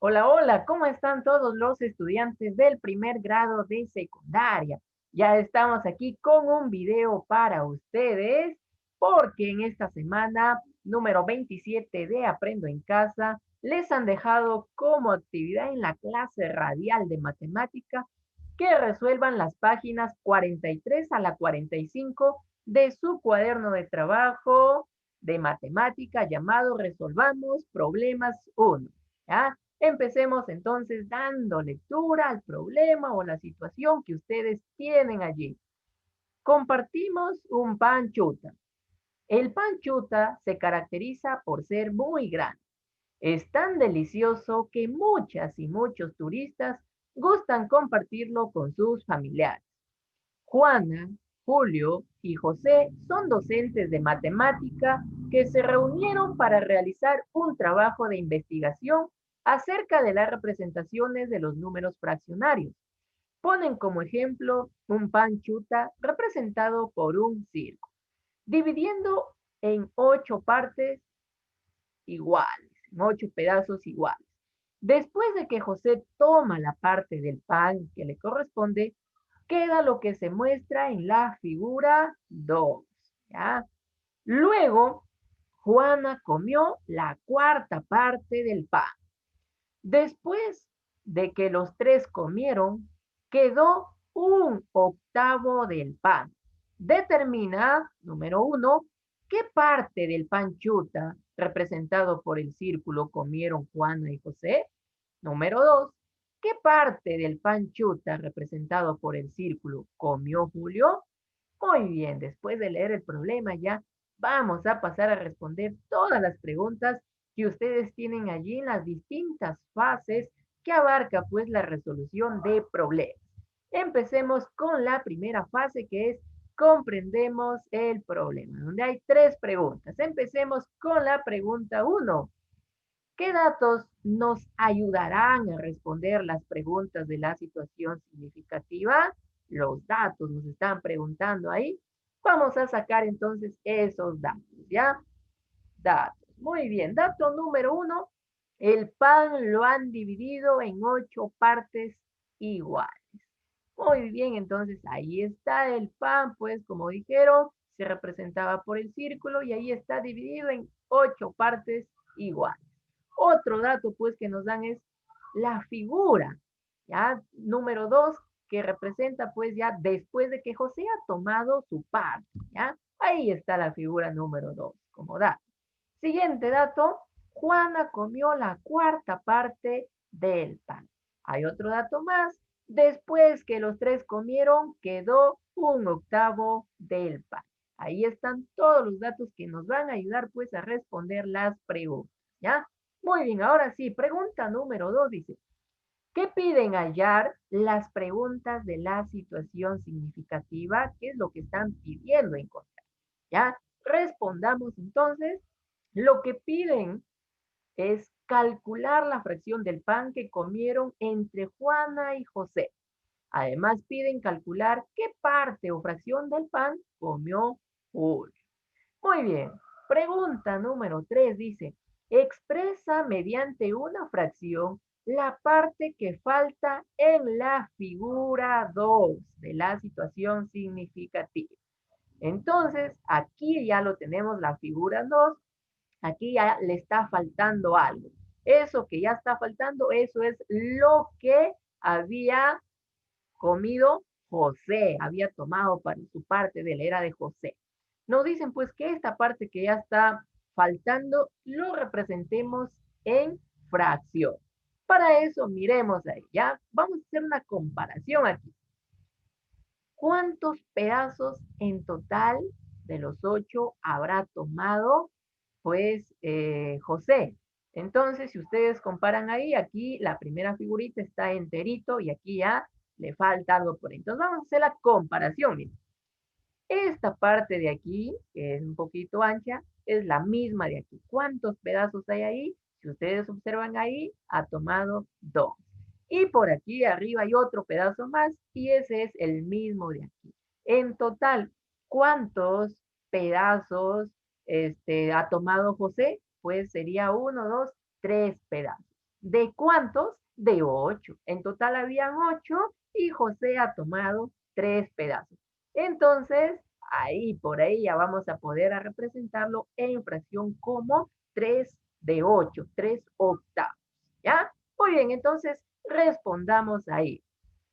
Hola, hola, ¿cómo están todos los estudiantes del primer grado de secundaria? Ya estamos aquí con un video para ustedes porque en esta semana número 27 de Aprendo en Casa les han dejado como actividad en la clase radial de matemática que resuelvan las páginas 43 a la 45 de su cuaderno de trabajo de matemática llamado Resolvamos Problemas 1. ¿Ya? Empecemos entonces dando lectura al problema o la situación que ustedes tienen allí. Compartimos un pan chuta. El pan chuta se caracteriza por ser muy grande. Es tan delicioso que muchas y muchos turistas gustan compartirlo con sus familiares. Juana, Julio y José son docentes de matemática que se reunieron para realizar un trabajo de investigación acerca de las representaciones de los números fraccionarios. Ponen como ejemplo un pan chuta representado por un circo, dividiendo en 8 partes iguales, en 8 pedazos iguales. Después de que José toma la parte del pan que le corresponde, queda lo que se muestra en la figura 2. ¿Ya? Luego, Juana comió la cuarta parte del pan. Después de que los tres comieron, quedó un octavo del pan. Determina, número 1, qué parte del pan chuta representado por el círculo comieron Juana y José. Número 2, ¿qué parte del pan chuta representado por el círculo comió Julio? Muy bien, después de leer el problema ya vamos a pasar a responder todas las preguntas que ustedes tienen allí en las distintas fases que abarca pues la resolución de problemas. Empecemos con la primera fase que es comprendemos el problema, donde hay 3 preguntas. Empecemos con la pregunta 1. ¿Qué datos nos ayudarán a responder las preguntas de la situación significativa? Los datos nos están preguntando ahí. Vamos a sacar entonces esos datos, ¿ya? Datos. Muy bien. Dato número 1. El pan lo han dividido en 8 partes iguales. Muy bien, entonces ahí está el pan, pues como dijeron, se representaba por el círculo y ahí está dividido en 8 partes iguales. Otro dato pues que nos dan es la figura, ¿ya? Número 2, que representa pues ya después de que José ha tomado su parte, ¿ya? Ahí está la figura número 2 como dato. Siguiente dato, Juana comió la cuarta parte del pan. Hay otro dato más, después que los tres comieron, quedó un octavo del pan. Ahí están todos los datos que nos van a ayudar pues a responder las preguntas, ¿ya? Muy bien, ahora sí, pregunta número 2 dice, ¿qué piden hallar las preguntas de la situación significativa? ¿Qué es lo que están pidiendo encontrar? ¿Ya? Respondamos entonces. Lo que piden es calcular la fracción del pan que comieron entre Juana y José. Además piden calcular qué parte o fracción del pan comió Julio. Muy bien. Pregunta número 3 dice, expresa mediante una fracción la parte que falta en la figura 2 de la situación significativa. Entonces, aquí ya lo tenemos la figura 2. Aquí ya le está faltando algo. Eso que ya está faltando, eso es lo que había comido José, había tomado para su parte de la era de José. Nos dicen pues que esta parte que ya está faltando lo representemos en fracción. Para eso miremos ahí, ¿ya? Vamos a hacer una comparación aquí. ¿Cuántos pedazos en total de los 8 habrá tomado pues José? Entonces, si ustedes comparan ahí, aquí la primera figurita está enterito y aquí ya le falta algo por ahí. Entonces, vamos a hacer la comparación. Miren. Esta parte de aquí, que es un poquito ancha, es la misma de aquí. ¿Cuántos pedazos hay ahí? Si ustedes observan ahí, ha tomado 2. Y por aquí arriba hay otro pedazo más y ese es el mismo de aquí. En total, ¿cuántos pedazos ha tomado José? Pues sería 1, 2, 3 pedazos. ¿De cuántos? De 8. En total habían 8 y José ha tomado 3 pedazos. Entonces, ahí, por ahí ya vamos a poder a representarlo en fracción como 3 de 8, 3 octavos. ¿Ya? Muy bien, entonces respondamos ahí.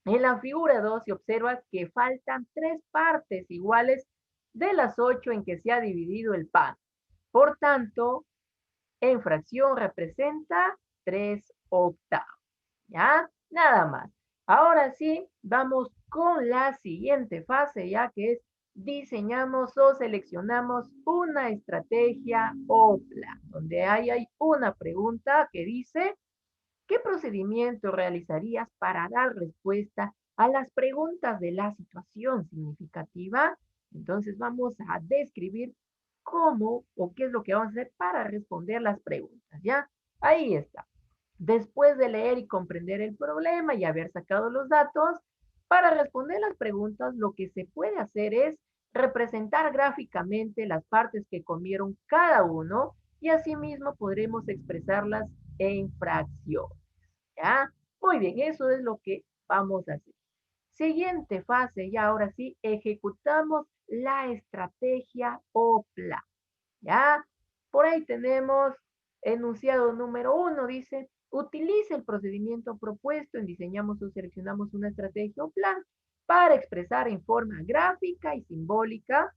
En la figura 2 se observa que faltan 3 partes iguales de las 8 en que se ha dividido el pan. Por tanto, en fracción representa 3 octavos. ¿Ya? Nada más. Ahora sí, vamos con la siguiente fase, ya que es diseñamos o seleccionamos una estrategia o plan, donde hay una pregunta que dice, ¿qué procedimiento realizarías para dar respuesta a las preguntas de la situación significativa? Entonces vamos a describir cómo o qué es lo que vamos a hacer para responder las preguntas, ¿ya? Ahí está. Después de leer y comprender el problema y haber sacado los datos, para responder las preguntas, lo que se puede hacer es representar gráficamente las partes que comieron cada uno y asimismo podremos expresarlas en fracciones. ¿Ya? Muy bien, eso es lo que vamos a hacer. Siguiente fase, ya ahora sí, ejecutamos la estrategia o plan. ¿Ya? Por ahí tenemos enunciado número 1, dice, utilice el procedimiento propuesto en diseñamos o seleccionamos una estrategia o plan para expresar en forma gráfica y simbólica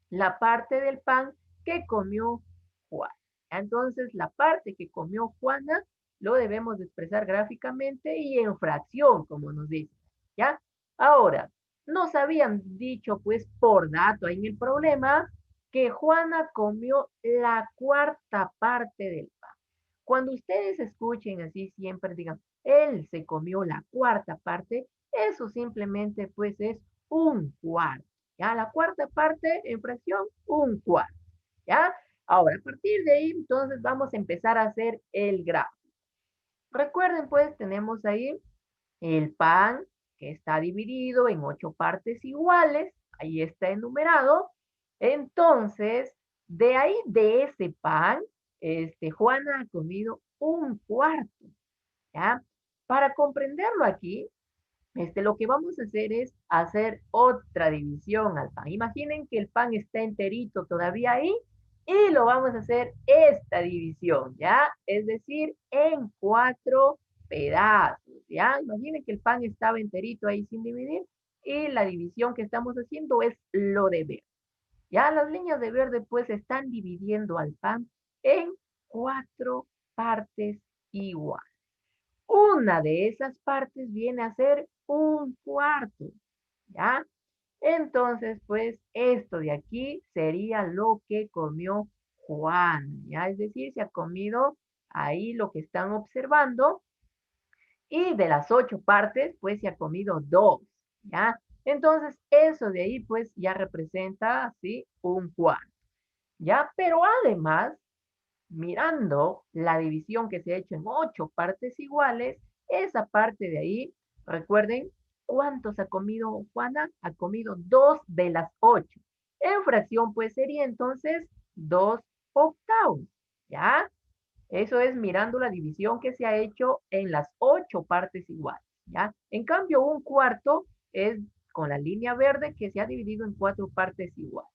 la parte del pan que comió Juan. Entonces, la parte que comió Juana lo debemos de expresar gráficamente y en fracción, como nos dice. ¿Ya? Ahora, nos habían dicho, pues, por dato ahí en el problema, que Juana comió la cuarta parte del pan. Cuando ustedes escuchen así, siempre digan, él se comió la cuarta parte, eso simplemente, pues, es un cuarto. ¿Ya? La cuarta parte en fracción, un cuarto. ¿Ya? Ahora, a partir de ahí, entonces vamos a empezar a hacer el grafo. Recuerden, pues, tenemos ahí el pan que está dividido en 8 partes iguales. Ahí está enumerado. Entonces, de ahí, de ese pan, Juana ha comido un cuarto. ¿Ya? Para comprenderlo aquí, lo que vamos a hacer es hacer otra división al pan. Imaginen que el pan está enterito todavía ahí y lo vamos a hacer esta división, ¿ya? Es decir, en 4 pedazos, ¿ya? Imaginen que el pan estaba enterito ahí sin dividir y la división que estamos haciendo es lo de verde. Ya las líneas de verde pues están dividiendo al pan en 4 partes iguales. Una de esas partes viene a ser un cuarto, ¿ya? Entonces, pues, esto de aquí sería lo que comió Juan, ¿ya? Es decir, se ha comido ahí lo que están observando y de las 8 partes, pues, se ha comido 2, ¿ya? Entonces, eso de ahí, pues, ya representa, ¿sí? Un cuarto, ¿ya? Pero además, mirando la división que se ha hecho en 8 partes iguales, esa parte de ahí, recuerden, ¿cuántos ha comido Juana? Ha comido 2 de las 8. En fracción, pues sería entonces 2 octavos, ¿ya? Eso es mirando la división que se ha hecho en las 8 partes iguales, ¿ya? En cambio, un cuarto es con la línea verde que se ha dividido en 4 partes iguales.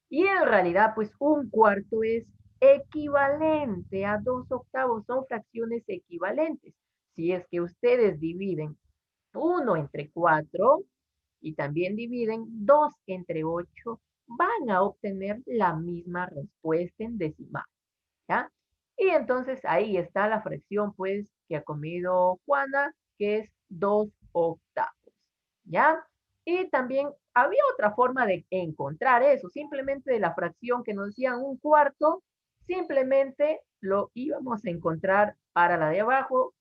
Y en realidad, pues un cuarto es equivalente a 2 octavos, son fracciones equivalentes. Si es que ustedes dividen 1 entre 4 y también dividen 2 entre 8, van a obtener la misma respuesta en decimal, ¿ya? Y entonces ahí está la fracción, pues, que ha comido Juana, que es 2 octavos, ¿ya? Y también había otra forma de encontrar eso, simplemente de la fracción que nos decían un cuarto, simplemente lo íbamos a encontrar para la de abajo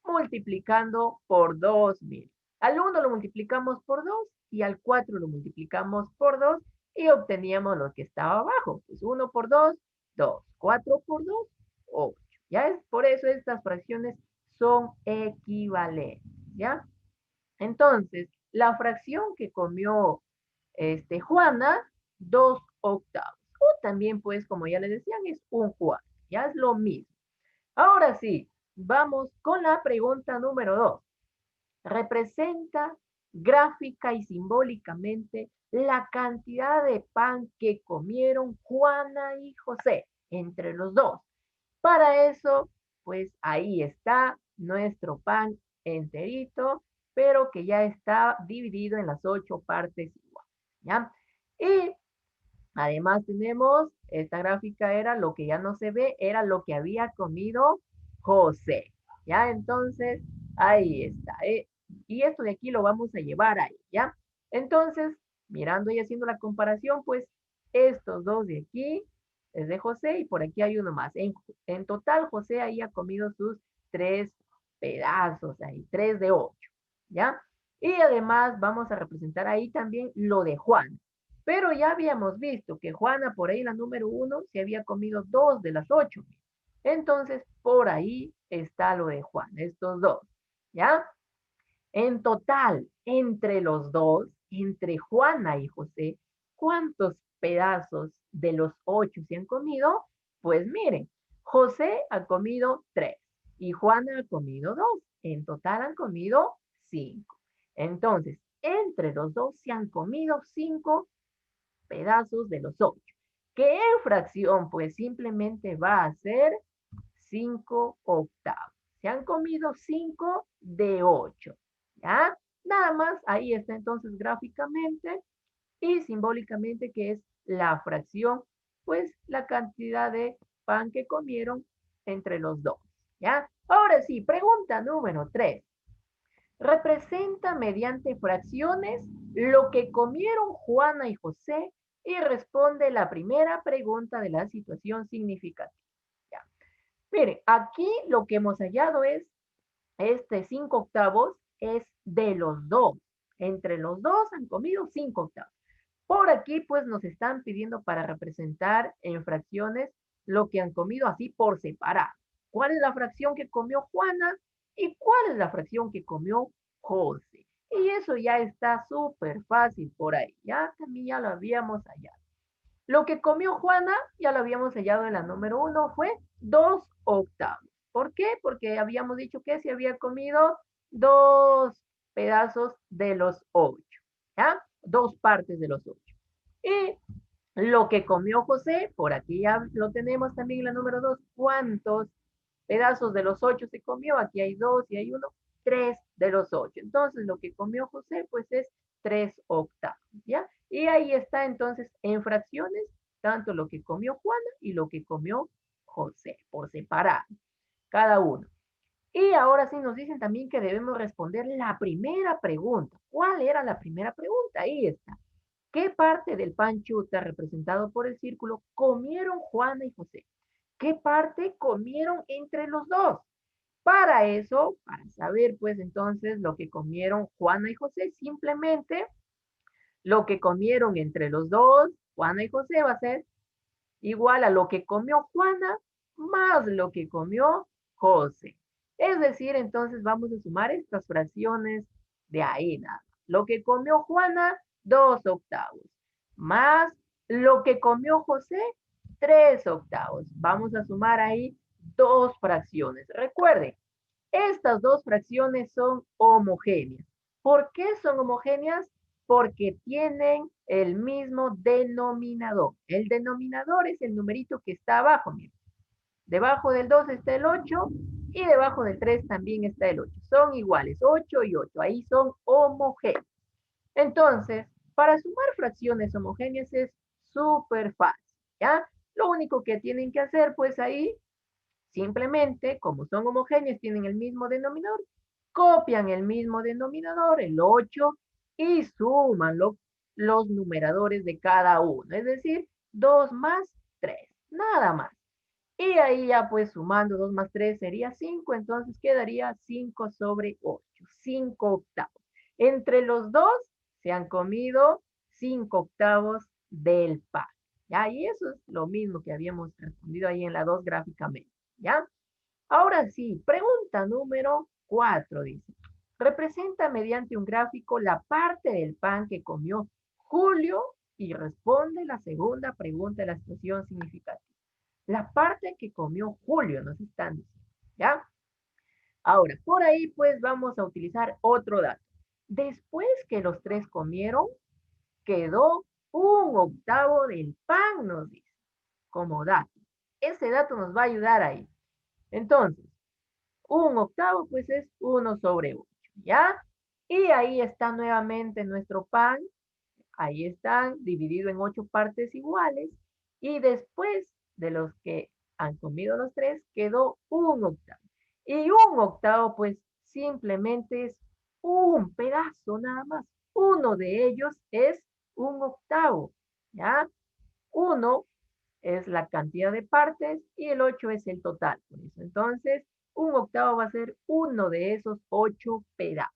multiplicando por 2000. Al 1 lo multiplicamos por 2 y al 4 lo multiplicamos por 2 y obteníamos lo que estaba abajo. Pues 1 por 2, 2. 4 por 2, 8. ¿Ya? Es por eso estas fracciones son equivalentes. ¿Ya? Entonces, la fracción que comió Juana, 2 octavos. O también, pues, como ya les decían, es un cuarto. Ya es lo mismo. Ahora sí, vamos con la pregunta número 2. Representa gráfica y simbólicamente la cantidad de pan que comieron Juana y José entre los dos. Para eso, pues ahí está nuestro pan enterito, pero que ya está dividido en las 8 partes igual, ¿ya? Y además tenemos, esta gráfica era lo que ya no se ve, era lo que había comido José, ¿ya? Entonces, ahí está, ¿eh? Y esto de aquí lo vamos a llevar ahí, ¿ya? Entonces, mirando y haciendo la comparación, pues estos dos de aquí es de José y por aquí hay uno más. En total, José ahí ha comido sus 3 pedazos ahí, 3 de 8, ¿ya? Y además vamos a representar ahí también lo de Juan. Pero ya habíamos visto que Juana, por ahí la número 1, se había comido 2 de las 8. Entonces, por ahí está lo de Juan, estos dos. ¿Ya? En total, entre los dos, entre Juana y José, ¿cuántos pedazos de los 8 se han comido? Pues miren, José ha comido 3 y Juana ha comido 2. En total han comido 5. Entonces, entre los dos se han comido 5 pedazos de los 8. ¿Qué fracción? Pues simplemente va a ser 5 octavos. Se han comido 5 de 8. ¿Ya? Nada más, ahí está entonces gráficamente y simbólicamente que es la fracción, pues la cantidad de pan que comieron entre los dos. ¿Ya? Ahora sí, pregunta número 3. Representa mediante fracciones lo que comieron Juana y José y responde la primera pregunta de la situación significativa. Ya. Mire, aquí lo que hemos hallado es este 5 octavos es de los dos. Entre los dos han comido 5 octavos. Por aquí pues nos están pidiendo para representar en fracciones lo que han comido así por separado. ¿Cuál es la fracción que comió Juana y cuál es la fracción que comió José? Y eso ya está súper fácil por ahí. Ya también ya lo habíamos hallado. Lo que comió Juana, ya lo habíamos hallado en la número 1, fue 2 octavos. ¿Por qué? Porque habíamos dicho que se había comido 2 pedazos de los 8. ¿Ya? 2 partes de los 8. Y lo que comió José, por aquí ya lo tenemos también en la número 2. ¿Cuántos pedazos de los 8 se comió? Aquí hay 2 y hay 1. 3 de los 8. Entonces, lo que comió José, pues es 3 octavos, ¿ya? Y ahí está entonces en fracciones, tanto lo que comió Juana y lo que comió José, por separado, cada uno. Y ahora sí nos dicen también que debemos responder la primera pregunta. ¿Cuál era la primera pregunta? Ahí está. ¿Qué parte del pan chuta representado por el círculo comieron Juana y José? ¿Qué parte comieron entre los dos? Para eso, para saber pues entonces lo que comieron Juana y José, simplemente lo que comieron entre los dos, Juana y José, va a ser igual a lo que comió Juana más lo que comió José. Es decir, entonces vamos a sumar estas fracciones de ahí nada. Lo que comió Juana, 2 octavos. Más lo que comió José, 3 octavos. Vamos a sumar ahí 2 fracciones. Recuerde, estas 2 fracciones son homogéneas. ¿Por qué son homogéneas? Porque tienen el mismo denominador. El denominador es el numerito que está abajo, miren. Debajo del 2 está el 8 y debajo del 3 también está el 8. Son iguales, 8 y 8. Ahí son homogéneos. Entonces, para sumar fracciones homogéneas es súper fácil, ¿ya? Lo único que tienen que hacer, pues ahí, simplemente, como son homogéneas, tienen el mismo denominador, copian el mismo denominador, el 8, y suman los numeradores de cada uno. Es decir, 2 más 3, nada más. Y ahí ya pues sumando 2 más 3 sería 5, entonces quedaría 5 sobre 8, 5 octavos. Entre los dos se han comido 5 octavos del pan. ¿Ya? Y eso es lo mismo que habíamos respondido ahí en la 2 gráficamente. ¿Ya? Ahora sí, pregunta número 4 dice. Representa mediante un gráfico la parte del pan que comió Julio y responde la segunda pregunta de la situación significativa. La parte que comió Julio, nos están diciendo, ¿ya? Ahora, por ahí pues vamos a utilizar otro dato. Después que los tres comieron, quedó un octavo del pan, nos dice, como dato. Ese dato nos va a ayudar ahí. Entonces, un octavo pues es 1/8, ¿ya? Y ahí está nuevamente nuestro pan. Ahí están, dividido en 8 partes iguales. Y después de los que han comido los tres, quedó un octavo. Y un octavo, pues, simplemente es un pedazo nada más. Uno de ellos es un octavo, ¿ya? Uno es la cantidad de partes y el 8 es el total. Por eso, entonces, un octavo va a ser uno de esos 8 pedazos.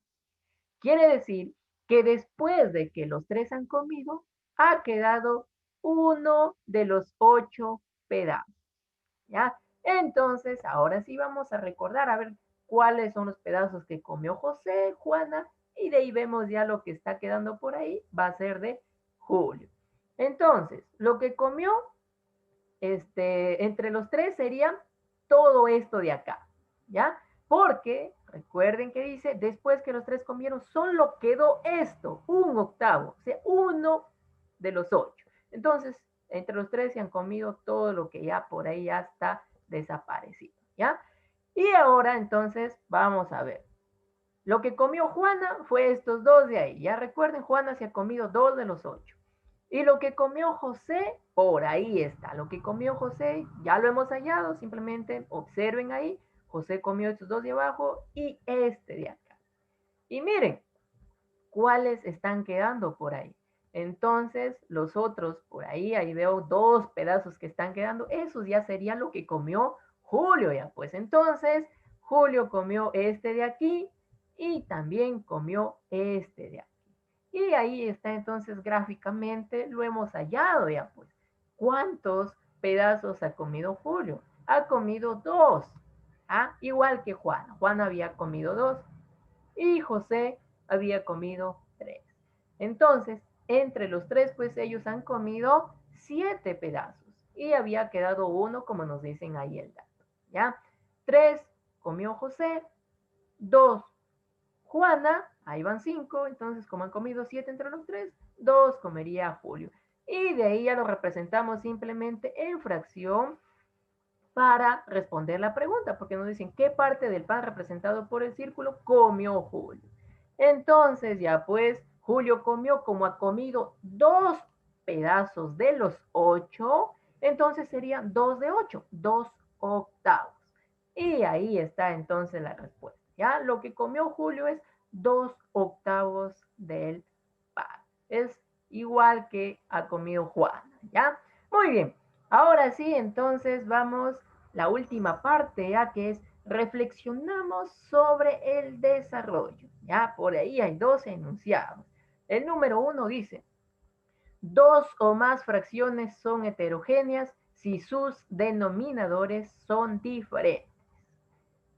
Quiere decir que después de que los tres han comido, ha quedado uno de los 8 pedazos. ¿Ya? Entonces, ahora sí vamos a recordar, a ver cuáles son los pedazos que comió José, Juana, y de ahí vemos ya lo que está quedando por ahí, va a ser de Julio. Entonces, lo que comió entre los tres sería todo esto de acá, ¿ya? Porque recuerden que dice, después que los tres comieron, solo quedó esto, un octavo, o sea, uno de los 8. Entonces, entre los tres se han comido todo lo que ya por ahí ya está desaparecido, ¿ya? Y ahora entonces vamos a ver. Lo que comió Juana fue estos dos de ahí. Ya recuerden, Juana se ha comido 2 de los 8. Y lo que comió José, por ahí está. Lo que comió José, ya lo hemos hallado. Simplemente observen ahí. José comió estos dos de abajo y este de acá. Y miren, ¿cuáles están quedando por ahí? Entonces, los otros, por ahí veo 2 pedazos que están quedando. Esos ya sería lo que comió Julio, ya. Pues entonces, Julio comió este de aquí y también comió este de aquí. Y ahí está entonces gráficamente, lo hemos hallado ya pues. ¿Cuántos pedazos ha comido Julio? Ha comido 2. ¿Ah? Igual que Juan. Juan había comido 2 y José había comido 3. Entonces, entre los tres, pues ellos han comido 7 pedazos y había quedado uno, como nos dicen ahí el dato. ¿Ya? 3 comió José, 2 Juana, ahí van 5, entonces como han comido 7 entre los tres, 2 comería Julio. Y de ahí ya lo representamos simplemente en fracción para responder la pregunta, porque nos dicen qué parte del pan representado por el círculo comió Julio. Entonces ya pues Julio comió, como ha comido 2 pedazos de los 8, entonces serían 2 de 8, 2 octavos. Y ahí está entonces la respuesta. Ya lo que comió Julio es 2 octavos del pan. Es igual que ha comido Juana, ¿ya? Muy bien. Ahora sí, entonces vamos la última parte, ya que es reflexionamos sobre el desarrollo. Ya por ahí hay 2 enunciados. El número 1 dice, 2 o más fracciones son heterogéneas si sus denominadores son diferentes.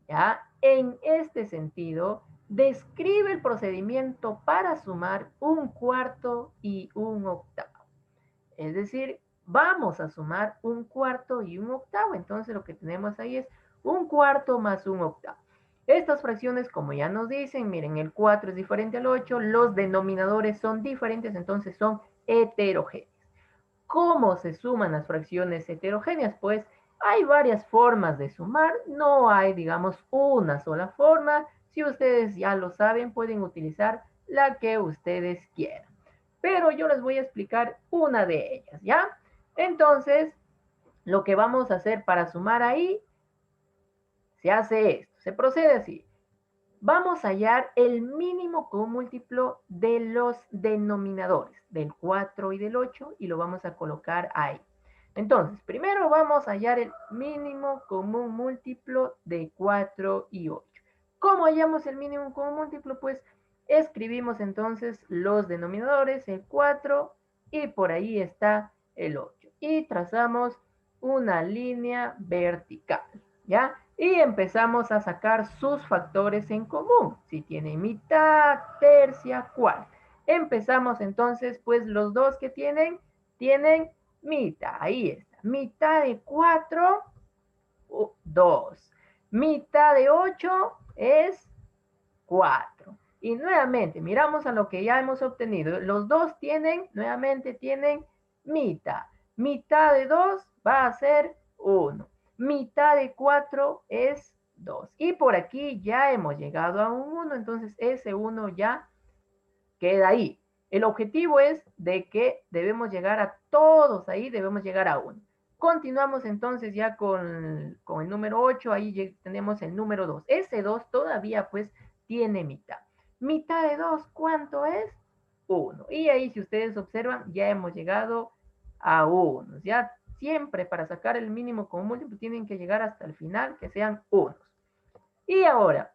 ¿Ya? En este sentido, describe el procedimiento para sumar un cuarto y un octavo. Es decir, vamos a sumar un cuarto y un octavo. Entonces lo que tenemos ahí es un cuarto más un octavo. Estas fracciones, como ya nos dicen, miren, el 4 es diferente al 8, los denominadores son diferentes, entonces son heterogéneos. ¿Cómo se suman las fracciones heterogéneas? Pues hay varias formas de sumar, no hay, digamos, una sola forma. Si ustedes ya lo saben, pueden utilizar la que ustedes quieran. Pero yo les voy a explicar una de ellas, ¿ya? Entonces, lo que vamos a hacer para sumar ahí, se hace esto, se procede así. Vamos a hallar el mínimo común múltiplo de los denominadores, del 4 y del 8, y lo vamos a colocar ahí. Entonces, primero vamos a hallar el mínimo común múltiplo de 4 y 8. ¿Cómo hallamos el mínimo común múltiplo? Pues escribimos entonces los denominadores, el 4, y por ahí está el 8. Y trazamos una línea vertical, ¿ya? Y empezamos a sacar sus factores en común. Si tiene mitad, tercia, cuarta. Empezamos entonces, pues los dos que tienen mitad. Ahí está. Mitad de 4, 2. Mitad de 8, es 4. Y nuevamente, miramos a lo que ya hemos obtenido. Los dos tienen, nuevamente tienen mitad. Mitad de 2 va a ser 1. Mitad de 4 es 2. Y por aquí ya hemos llegado a un 1, entonces ese 1 ya queda ahí. El objetivo es de que debemos llegar a todos ahí, debemos llegar a 1. Continuamos entonces ya con el número 8, ahí tenemos el número 2. Ese 2 todavía pues tiene mitad. Mitad de 2, ¿cuánto es? 1. Y ahí si ustedes observan, ya hemos llegado a 1. Ya siempre para sacar el mínimo común múltiplo tienen que llegar hasta el final, que sean 1. Y ahora,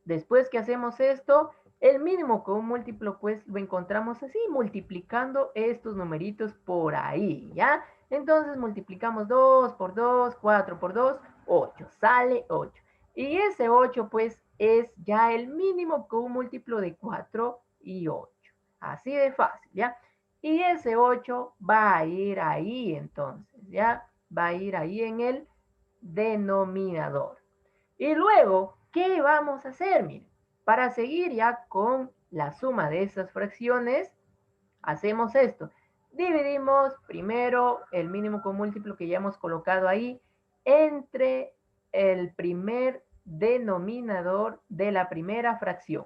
después que hacemos esto, el mínimo común múltiplo pues lo encontramos así, multiplicando estos numeritos por ahí, ¿ya? Entonces multiplicamos 2 por 2, 4 por 2, 8, sale 8. Y ese 8 pues es ya el mínimo común múltiplo de 4 y 8. Así de fácil, ¿ya? Y ese 8 va a ir ahí entonces, ¿ya? Va a ir ahí en el denominador. Y luego, ¿qué vamos a hacer? Miren, para seguir ya con la suma de esas fracciones, hacemos esto. Dividimos primero el mínimo común múltiplo que ya hemos colocado ahí entre el primer denominador de la primera fracción.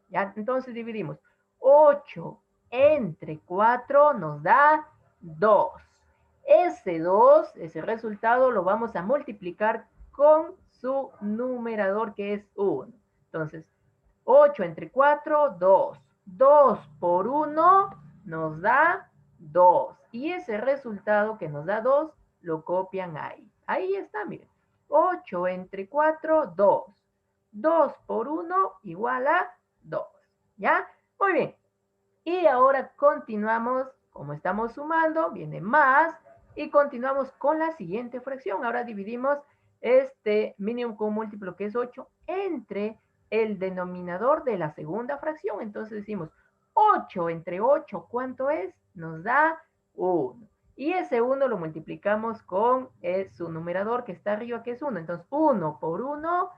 ¿Ya? Entonces dividimos 8 entre 4 nos da 2. Ese 2, ese resultado lo vamos a multiplicar con su numerador que es 1. Entonces, 8 entre 4, 2. 2 por 1 nos da 2. Y ese resultado que nos da 2 lo copian ahí. Ahí está, miren. 8 entre 4, 2. 2 por 1 igual a 2. ¿Ya? Muy bien. Y ahora continuamos, como estamos sumando, viene más, y continuamos con la siguiente fracción. Ahora dividimos este mínimo común múltiplo que es 8 entre el denominador de la segunda fracción. Entonces decimos 8 entre 8, ¿cuánto es? Nos da 1. Y ese 1 lo multiplicamos con su numerador que está arriba, que es 1. Entonces 1 por 1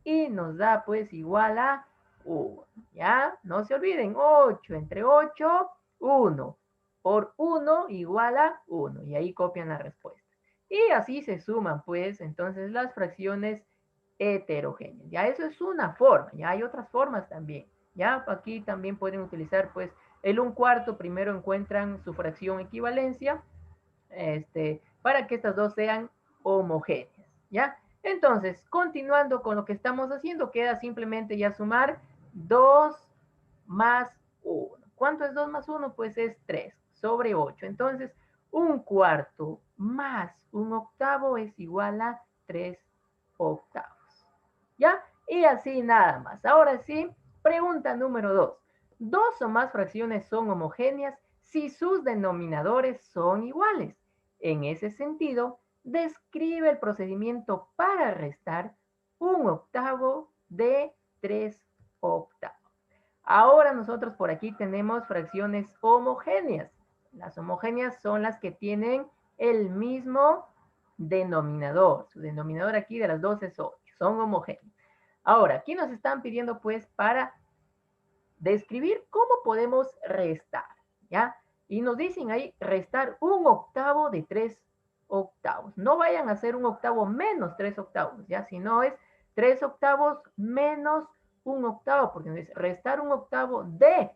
y nos da pues igual a 1. ¿Ya? No se olviden, 8 entre 8, 1. Por 1 igual a 1. Y ahí copian la respuesta. Y así se suman, pues, entonces las fracciones heterogéneas. Ya eso es una forma, ya hay otras formas también. Ya aquí también pueden utilizar, pues, el 1/4. Primero encuentran su fracción equivalencia, para que estas dos sean homogéneas. ¿Ya? Entonces, continuando con lo que estamos haciendo, queda simplemente ya sumar 2 más 1. ¿Cuánto es 2 más 1? Pues es 3 sobre 8. Entonces, 1/4 más 1/8 es igual a 3 octavos. ¿Ya? Y así nada más. Ahora sí, pregunta número 2. Dos o más fracciones son homogéneas si sus denominadores son iguales. En ese sentido, describe el procedimiento para restar 1/8 de 3 octavos. Ahora nosotros por aquí tenemos fracciones homogéneas. Las homogéneas son las que tienen el mismo denominador. Su denominador aquí de las dos es 8. Son homogéneas. Ahora, aquí nos están pidiendo pues para describir cómo podemos restar, ¿ya? Y nos dicen ahí restar 1/8 de 3 octavos. No vayan a hacer 1/8 menos 3 octavos, ¿ya? Si no es 3 octavos menos 1/8, porque nos dice restar 1/8 de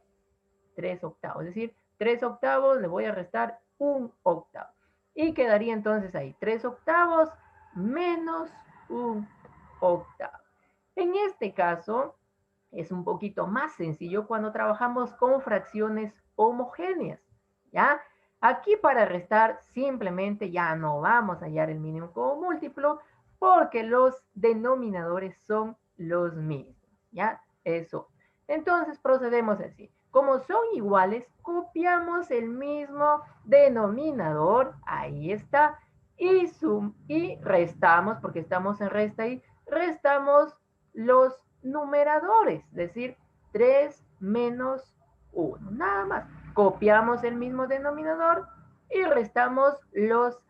3 octavos. Es decir, 3 octavos le voy a restar 1/8. Y quedaría entonces ahí 3 octavos menos 1/8. En este caso, es un poquito más sencillo cuando trabajamos con fracciones homogéneas, ¿ya? Aquí para restar simplemente ya no vamos a hallar el mínimo común múltiplo porque los denominadores son los mismos, ¿ya? Eso. Entonces procedemos así. Como son iguales, copiamos el mismo denominador, ahí está, y restamos, porque estamos en resta ahí, restamos los numeradores, es decir, 3 menos 1, nada más. Copiamos el mismo denominador y restamos los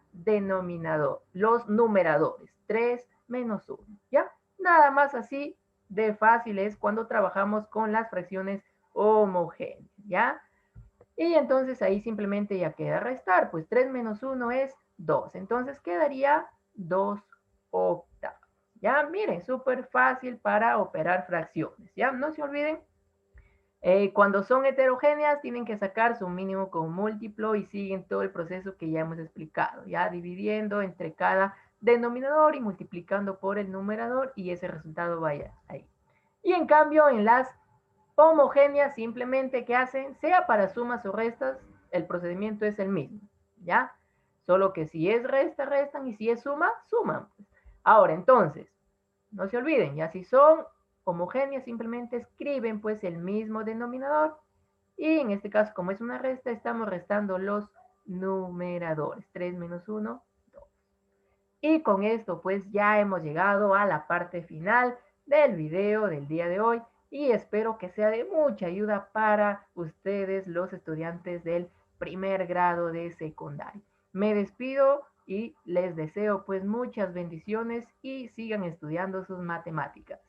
numeradores, 3 menos 1, ¿ya? Nada más así de fácil es cuando trabajamos con las fracciones homogéneas, ¿ya? Y entonces ahí simplemente ya queda restar, pues 3 menos 1 es 2, entonces quedaría 2 octavos. Ya, miren, súper fácil para operar fracciones, ¿ya? No se olviden, cuando son heterogéneas tienen que sacar su mínimo con múltiplo y siguen todo el proceso que ya hemos explicado, ya dividiendo entre cada denominador y multiplicando por el numerador y ese resultado vaya ahí. Y en cambio en las homogéneas simplemente ¿qué hacen? Sea para sumas o restas, el procedimiento es el mismo, ¿ya? Solo que si es resta, restan y si es suma, suman. Ahora, entonces, no se olviden, ya si son homogéneas, simplemente escriben pues el mismo denominador y en este caso, como es una resta, estamos restando los numeradores. 3 menos 1, 2. Y con esto pues ya hemos llegado a la parte final del video del día de hoy y espero que sea de mucha ayuda para ustedes los estudiantes del primer grado de secundaria. Me despido y les deseo pues muchas bendiciones y sigan estudiando sus matemáticas.